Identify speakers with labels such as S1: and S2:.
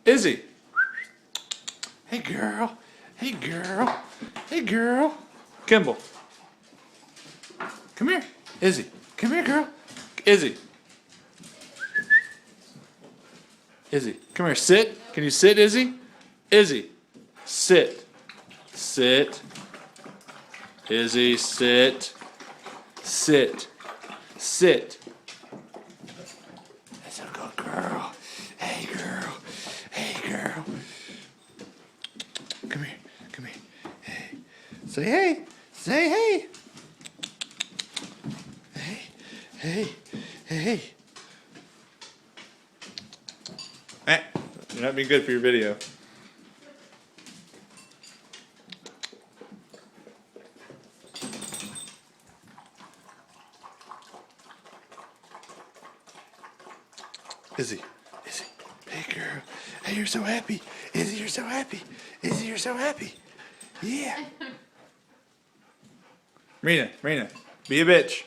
S1: Izzy. Hey girl. Hey girl. Hey girl. Kimball. Come here. Izzy. Come here, girl. Izzy. Izzy. Come here. Sit. Can you sit, Izzy? Izzy. Sit. Sit. Izzy, sit. Sit. Sit. That's a good girl. Hey, girl. Hey, girl. Come here. Come here. Hey. Say hey. Say hey. Hey. Hey. Hey. Eh. You're not being good for your video. Izzy, Izzy, hey girl, hey, you're so happy. Izzy, you're so happy. Izzy, you're so happy. Yeah. Rena, be a bitch.